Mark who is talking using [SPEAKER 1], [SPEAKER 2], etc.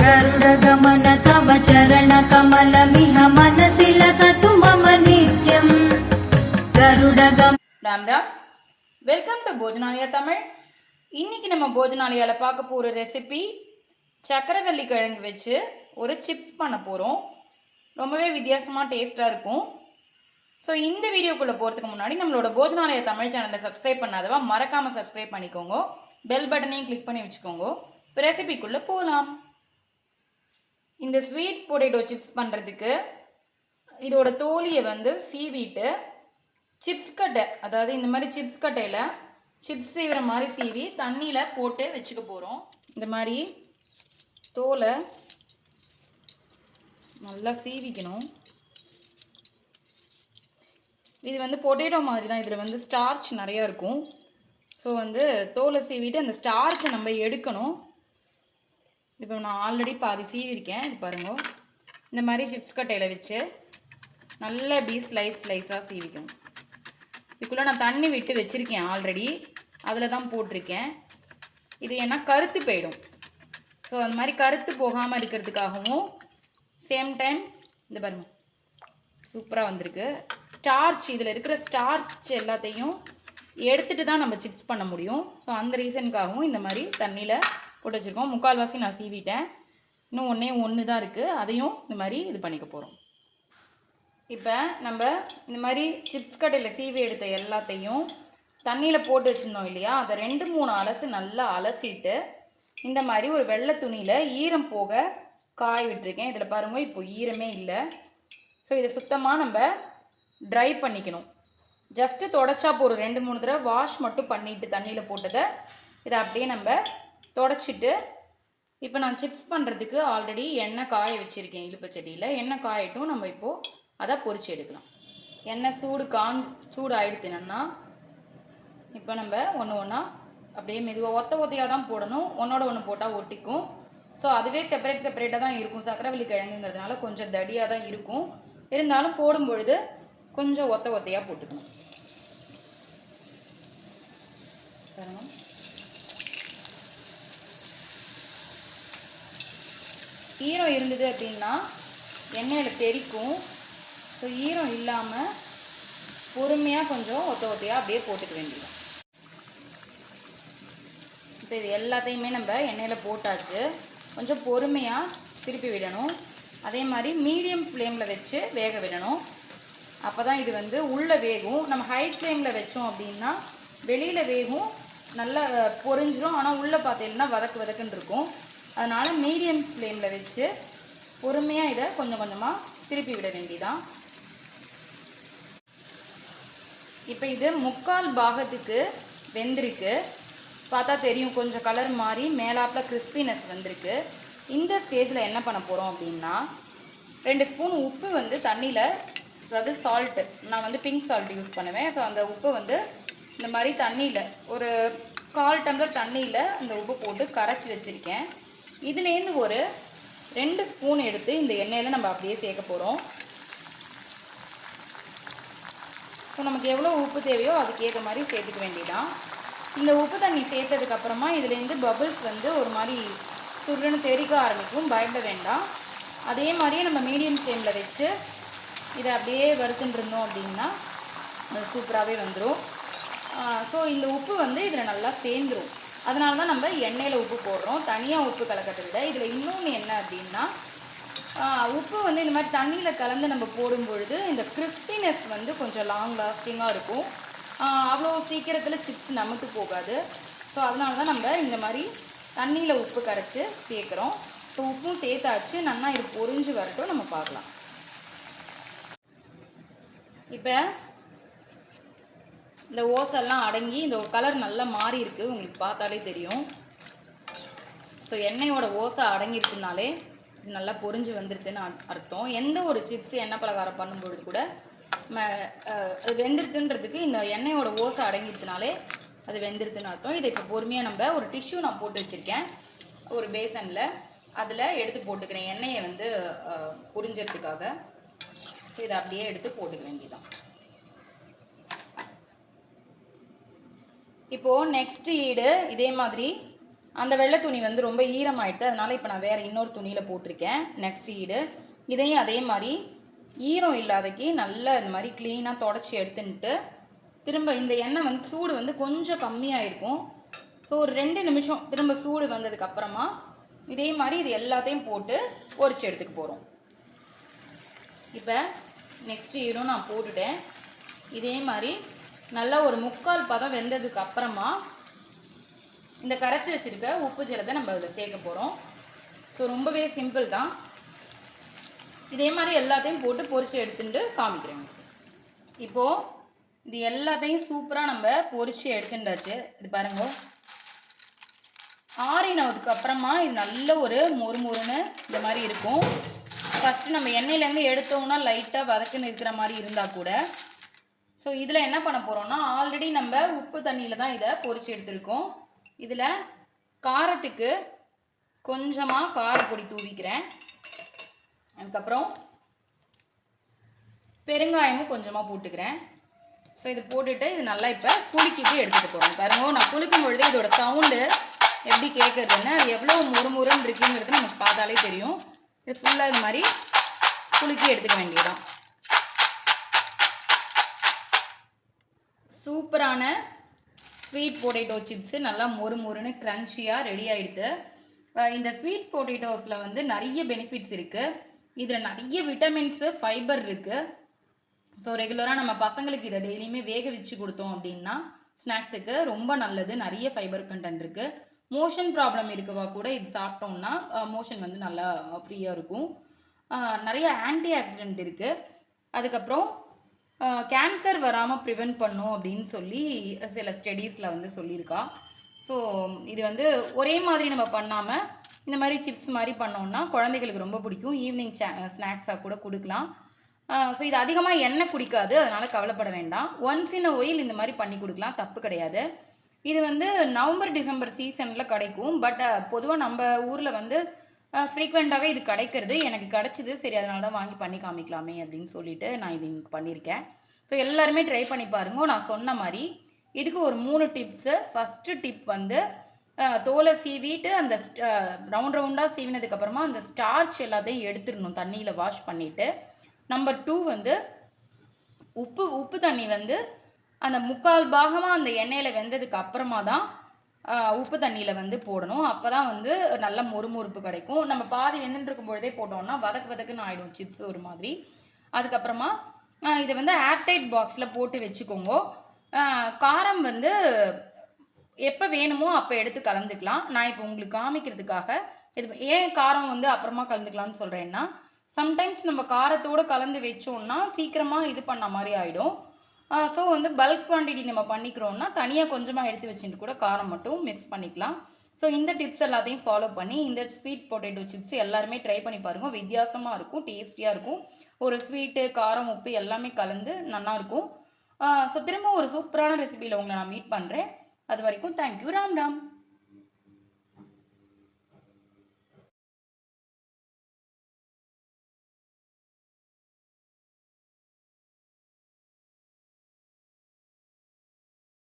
[SPEAKER 1] गरुडगमन तव चरणकमलमिह मनसि लसतु मम नित्यम् गरुडगम
[SPEAKER 2] राम राम வெல்கம் டு போஜனாலயா தமிழ். இன்னைக்கு நம்ம போஜனாலயால பார்க்க போற ரெசிபி சக்கரவள்ளி கிழங்கு வச்சு ஒரு சிப்ஸ் பண்ண போறோம். ரொம்பவே வித்தியாசமா டேஸ்டா இருக்கும். ஸோ இந்த வீடியோக்குள்ள போறதுக்கு முன்னாடி நம்மளோட போஜனாலயா தமிழ் சேனலை சப்ஸ்கிரைப் பண்ணாதவா மறக்காம சப்ஸ்கிரைப் பண்ணிக்கோங்க. பெல் பட்டனையும் கிளிக் பண்ணி வச்சுக்கோங்க. இப்போ ரெசிபிக்குள்ள போகலாம். இந்த ஸ்வீட் பொட்டேட்டோ சிப்ஸ் பண்ணுறதுக்கு இதோட தோலியை வந்து சீவிட்டு சிப்ஸ் கட்டை, அதாவது இந்த மாதிரி சிப்ஸ் கட்டையில் சிப்ஸ் சீவிற மாதிரி சீவி தண்ணியில் போட்டு வச்சுக்க போகிறோம். இந்த மாதிரி தோலை நல்லா சீவிக்கணும். இது வந்து பொட்டேட்டோ மாதிரி தான், இதில் வந்து ஸ்டார்ச் நிறையா இருக்கும். ஸோ வந்து தோலை சீவிட்டு அந்த ஸ்டார்ச்சை நம்ம எடுக்கணும். இப்போ நான் ஆல்ரெடி பாதி சீவிருக்கேன். இது பாருங்க, இந்த மாதிரி சிப்ஸ் கட்டையில் வச்சு நல்லா இப்படி ஸ்லைஸாக சீவிக்கணும். இதுக்குள்ளே நான் தண்ணி விட்டு வச்சுருக்கேன் ஆல்ரெடி, அதில் தான் போட்டிருக்கேன். இது ஏன்னா கருத்து போயிடும். ஸோ அந்த மாதிரி கருத்து போகாமல் இருக்கிறதுக்காகவும் சேம் டைம் இந்த பாருங்க சூப்பராக வந்திருக்கு. ஸ்டார்ச், இதில் இருக்கிற ஸ்டார்ச் எல்லாத்தையும் எடுத்துகிட்டு தான் நம்ம சிப்ஸ் பண்ண முடியும். ஸோ அந்த ரீசனுக்காகவும் இந்த மாதிரி தண்ணியில் போட்டு வச்சுருக்கோம். முக்கால்வாசி நான் சீவிட்டேன். இன்னும் ஒன்று தான் இருக்குது, அதையும் இந்த மாதிரி இது பண்ணிக்க போகிறோம். இப்போ நம்ம இந்த மாதிரி சிப்ஸ் கடையில் சீவி எடுத்த எல்லாத்தையும் தண்ணியில் போட்டு வச்சுருந்தோம் இல்லையா, அதை 2-3 அலசு நல்லா அலசிட்டு இந்த மாதிரி ஒரு வெள்ளை துணியில் ஈரம் போக காய விட்டுருக்கேன். இதில் பாருங்கள் இப்போ ஈரமே இல்லை. ஸோ இதை சுத்தமாக நம்ம ட்ரை பண்ணிக்கணும். ஜஸ்ட்டு தொடச்சா போகிறோம். 2-3 தடவை வாஷ் மட்டும் பண்ணிவிட்டு தண்ணியில் போட்டதை இதை அப்படியே நம்ம தொடச்சிட்டு, இப்போ நான் சிப்ஸ் பண்ணுறதுக்கு ஆல்ரெடி எண்ணெய் காய வச்சுருக்கேன். இழுப்பச்சட்டியில் எண்ணெய் காயட்டும், நம்ம இப்போது அதை பொரிச்சு எடுக்கலாம். எண்ணெய் சூடு ஆகிடுத்துனா இப்போ நம்ம ஒன்றா அப்படியே மெதுவாக ஒத்தையாக தான் போடணும். ஒன்றோட ஒன்று போட்டால் ஒட்டிக்கும். ஸோ அதுவே செப்பரேட்டாக தான் இருக்கும். சக்கரவள்ளி கிழங்குங்கிறதுனால கொஞ்சம் தடியாக தான் இருக்கும். இருந்தாலும் போடும் பொழுது கொஞ்சம் ஒத்தையாக போட்டுக்கணும். ஈரம் இருந்தது அப்படின்னா எண்ணெயில் தெரிக்கும். ஸோ ஈரம் இல்லாமல் பொறுமையாக கொஞ்சம் ஒத்தையாக அப்படியே போட்டுக்க வேண்டியது. இப்போ இது எல்லாத்தையுமே நம்ம எண்ணெயில் போட்டாச்சு. கொஞ்சம் பொறுமையாக திருப்பி விடணும். அதே மாதிரி மீடியம் ஃப்ளேமில் வச்சு வேக விடணும். அப்போ தான் இது வந்து உள்ளே வேகும். நம்ம ஹை ஃப்ளேமில் வச்சோம் அப்படின்னா வெளியில் வேகும், நல்லா பொரிஞ்சிடும். ஆனால் உள்ளே பார்த்தீங்கன்னா வதக்குன்னு இருக்கும். அதனால் மீடியம் ஃப்ளேமில் வச்சு பொறுமையாக இதை கொஞ்சம் கொஞ்சமாக திருப்பி விட வேண்டியதான். இப்போ இது 3/4 பாகத்துக்கு வெந்திருக்கு. பார்த்தா தெரியும், கொஞ்சம் கலர் மாறி மேலாப்பில் கிறிஸ்பினஸ் வந்திருக்கு. இந்த ஸ்டேஜில் என்ன பண்ண போகிறோம் அப்படின்னா 2 ஸ்பூன் உப்பு வந்து தண்ணியில், அதாவது சால்ட்டு, நான் வந்து பிங்க் சால்ட் யூஸ் பண்ணுவேன். ஸோ அந்த உப்பு வந்து இந்த மாதிரி தண்ணியில் ஒரு 1/4 டம்ளர் தண்ணியில் அந்த உப்பு போட்டு கரைச்சி வச்சுருக்கேன். இதுலேருந்து ஒரு 2 ஸ்பூன் எடுத்து இந்த எண்ணெயில் நம்ம அப்படியே சேர்க்க போகிறோம். ஸோ நமக்கு எவ்வளோ உப்பு தேவையோ அதுக்கேற்ற மாதிரி சேர்த்துக்க வேண்டியதான். இந்த உப்பு தண்ணி சேர்த்ததுக்கப்புறமா இதுலேருந்து பபிள்ஸ் வந்து ஒரு மாதிரி சுருன்னு தெறிக்க ஆரம்பிக்கும். பயப்பட வேண்டாம். அதே மாதிரியே நம்ம மீடியம் ஃப்ளேமில் வச்சு இதை அப்படியே வறுத்துட்டு இருந்தோம் அப்படின்னா அது சூப்பராகவே வந்துடும். ஸோ இந்த உப்பு வந்து இதில் நல்லா சேர்ந்துடும். அதனால தான் நம்ம எண்ணெயில் உப்பு போடுறோம், தனியாக உப்பு கலக்கிறத விட. இதில் இன்னொன்று என்ன அப்படின்னா, உப்பு வந்து இந்த மாதிரி தண்ணியில் கலந்து நம்ம போடும் பொழுது இந்த கிறிஸ்பினஸ் வந்து கொஞ்சம் லாங் லாஸ்டிங்காக இருக்கும். அவ்வளோ சீக்கிரத்தில் சிப்ஸ் நமக்கு போகாது. ஸோ அதனால தான் நம்ம இந்த மாதிரி தண்ணியில் உப்பு கரைச்சி சேர்க்குறோம். இப்போ உப்பும் சேர்த்தாச்சு. நல்லா இது பொரிஞ்சு வரட்டும், நம்ம பார்க்கலாம். இப்போ இந்த ஓசெல்லாம் அடங்கி இந்த கலர் நல்லா மாறி இருக்குது, உங்களுக்கு பார்த்தாலே தெரியும். ஸோ எண்ணெயோட ஓசை அடங்கிருக்குனாலே இது நல்லா பொரிஞ்சு வந்துருக்குன்னு அர்த்தம். எந்த ஒரு சிப்ஸ் எண்ணெய் பலகாரம் பண்ணும்பொழுது கூட அது வெந்திருக்குன்றதுக்கு இந்த எண்ணெயோட ஓசை அடங்கிருக்குனாலே அது வெந்திருக்குன்னு அர்த்தம். இதை இப்போ பொறுமையாக நம்ம ஒரு டிஷ்யூ நான் போட்டு வச்சுருக்கேன் ஒரு பேசனில், அதில் எடுத்து போட்டுக்கிறேன் எண்ணெயை வந்து பொரிஞ்சதுக்காக. ஸோ இதை அப்படியே எடுத்து போட்டுக்க வேண்டியதான். இப்போது நெக்ஸ்ட் ஈடு இதே மாதிரி அந்த வெள்ளை துணி வந்து ரொம்ப ஈரமாயிடுது, அதனால இப்போ நான் வேறு இன்னொரு துணியில் போட்டிருக்கேன். நெக்ஸ்ட் ஈடு இதையும் அதே மாதிரி ஈரம் இல்லாதக்கு நல்லா இந்த மாதிரி க்ளீனாக தொடச்சி எடுத்துன்ட்டு திரும்ப இந்த எண்ணெய் வந்து சூடு வந்து கொஞ்சம் கம்மியாக இருக்கும். ஸோ ஒரு 2 நிமிஷம் திரும்ப சூடு வந்ததுக்கப்புறமா இதே மாதிரி இது எல்லாத்தையும் போட்டு பொரிச்சு எடுத்துக்க போகிறோம். இப்போ நெக்ஸ்ட் ஈரும் நான் போட்டுட்டேன். இதே மாதிரி நல்லா ஒரு 3/4 பதம் வெந்ததுக்கு அப்புறமா இந்த கரைச்சி வச்சுருக்க உப்பு ஜலத்தை நம்ம அதில் சேர்க்க போகிறோம். ஸோ ரொம்பவே சிம்பிள் தான். இதே மாதிரி எல்லாத்தையும் போட்டு பொரிச்சு எடுத்துட்டு காமிக்கிறேங்க. இப்போது இது எல்லாத்தையும் சூப்பராக நம்ம பொரிச்சு எடுத்துட்டாச்சு. இது பாருங்க, ஆறினதுக்கு அப்புறமா இது நல்ல ஒரு மொறுமொறுன்னு இந்த மாதிரி இருக்கும். ஃபஸ்ட்டு நம்ம எண்ணெயிலேருந்து எடுத்தோம்னா லைட்டாக வதக்குன்னு இருக்கிற மாதிரி இருந்தால் கூட, ஸோ இதில் என்ன பண்ண போகிறோம்னா ஆல்ரெடி நம்ம உப்பு தண்ணியில் தான் இதை பொரிச்சு எடுத்துருக்கோம். இதில் காரத்துக்கு கொஞ்சமாக காரப்பொடி தூவிக்கிறேன். அதுக்கப்புறம் பெருங்காயமும் கொஞ்சமாக போட்டுக்கிறேன். ஸோ இது போட்டுட்டு இது நல்லா இப்போ குலுக்கிட்டு எடுத்துகிட்டு போகிறோம். பாருங்க, நான் குளிக்கும் பொழுது இதோட சவுண்டு எப்படி கேட்குறதுன்னு, அது எவ்வளோ முறுமுறுன்னு இருக்குங்கிறது நமக்கு பார்த்தாலே தெரியும். இது ஃபுல்லாக இது மாதிரி குலுக்கி எடுத்துக்க வேண்டியதுதான். சூப்பரான ஸ்வீட் பொட்டேட்டோ சிப்ஸு நல்லா மொறுமொறுன்னு க்ரன்ச்சியாக ரெடி ஆகிடுது. இந்த ஸ்வீட் பொட்டேட்டோஸில் வந்து நிறைய பெனிஃபிட்ஸ் இருக்குது. இதில் நிறைய விட்டமின்ஸு, ஃபைபர் இருக்குது. ஸோ ரெகுலராக நம்ம பசங்களுக்கு இதை டெய்லியுமே வேக வச்சு கொடுத்தோம் அப்படின்னா ஸ்நாக்ஸுக்கு ரொம்ப நல்லது. நிறைய ஃபைபர் கண்டென்ட் இருக்குது. மோஷன் ப்ராப்ளம் இருக்கவா கூட இது சாப்பிட்டோம்னா மோஷன் வந்து நல்லா ஃப்ரீயாக இருக்கும். நிறைய ஆன்டி ஆக்சிடென்ட் இருக்குது. அதுக்கப்புறம் கேன்சர் வராமல் ப்ரிவென்ட் பண்ணும் அப்படின்னு சொல்லி சில ஸ்டடீஸில் வந்து சொல்லியிருக்கா. ஸோ இது வந்து ஒரே மாதிரி நம்ம பண்ணாமல் இந்த மாதிரி சிப்ஸ் மாதிரி பண்ணோம்னா குழந்தைகளுக்கு ரொம்ப பிடிக்கும். ஈவினிங் ஸ்நாக்ஸாக கூட கொடுக்கலாம். ஸோ இது அதிகமாக எண்ணெய் குடிக்காது, அதனால் கவலைப்பட வேண்டாம். ஒன்ஸ் இன் அ ஒயில் இந்த மாதிரி பண்ணி கொடுக்கலாம், தப்பு கிடையாது. இது வந்து நவம்பர் டிசம்பர் சீசனில் கிடைக்கும். பட் பொதுவாக நம்ம ஊரில் வந்து ஃப்ரீக்வெண்ட்டாகவே இது கிடைக்கிறது. எனக்கு கிடச்சிது, சரி அதனால தான் வாங்கி பண்ணி காமிக்கலாமே அப்படின்னு சொல்லிட்டு நான் இது பண்ணியிருக்கேன். ஸோ எல்லாருமே ட்ரை பண்ணி பாருங்க. நான் சொன்ன மாதிரி இதுக்கு ஒரு 3 டிப்ஸு. ஃபஸ்ட்டு டிப் வந்து தோலை சீவிட்டு அந்த ரவுண்டாக சீவினதுக்கப்புறமா அந்த ஸ்டார்ச் எல்லாத்தையும் எடுத்துடணும், தண்ணியில் வாஷ் பண்ணிவிட்டு. நம்பர் 2 வந்து உப்பு தண்ணி வந்து அந்த 3/4 பாகமாக அந்த எண்ணெயில் வெந்ததுக்கு அப்புறமா தான் உப்பு தண்ணியில் வந்து போடணும். அப்போ தான் வந்து நல்ல மொறுமொறுப்பு கிடைக்கும். நம்ம பாதி வெந்துட்டு இருக்கும் பொழுதே போட்டோம்னா வதக்குன்னு ஆகிடும் சிப்ஸ் ஒரு மாதிரி. அதுக்கப்புறமா இதை வந்து ஏர்டைட் பாக்ஸில் போட்டு வச்சுக்கோங்க. காரம் வந்து எப்போ வேணுமோ அப்போ எடுத்து கலந்துக்கலாம். நான் இப்போ உங்களுக்கு காமிக்கிறதுக்காக இது ஏன் காரம் வந்து அப்புறமா கலந்துக்கலாம்னு சொல்கிறேன்னா, சம்டைம்ஸ் நம்ம காரத்தோடு கலந்து வச்சோம்னா சீக்கிரமாக இது பண்ண மாதிரி ஆகிடும். ஸோ வந்து பல்க் குவான்டிட்டி நம்ம பண்ணிக்கிறோம்னா தனியாக கொஞ்சமாக எடுத்து வச்சுட்டு கூட காரம் மட்டும் மிக்ஸ் பண்ணிக்கலாம். ஸோ இந்த டிப்ஸ் எல்லாத்தையும் ஃபாலோ பண்ணி இந்த ஸ்வீட் பொட்டேட்டோ சிப்ஸ் எல்லாருமே ட்ரை பண்ணி பாருங்கள். வித்தியாசமாக இருக்கும், டேஸ்டியாக இருக்கும். ஒரு ஸ்வீட்டு, காரம், உப்பு எல்லாமே கலந்து நல்லாயிருக்கும். ஸோ திரும்ப ஒரு சூப்பரான ரெசிபியில் உங்களை நான் மீட் பண்ணுறேன். அது வரைக்கும் தேங்க்யூ. ராம் ராம்.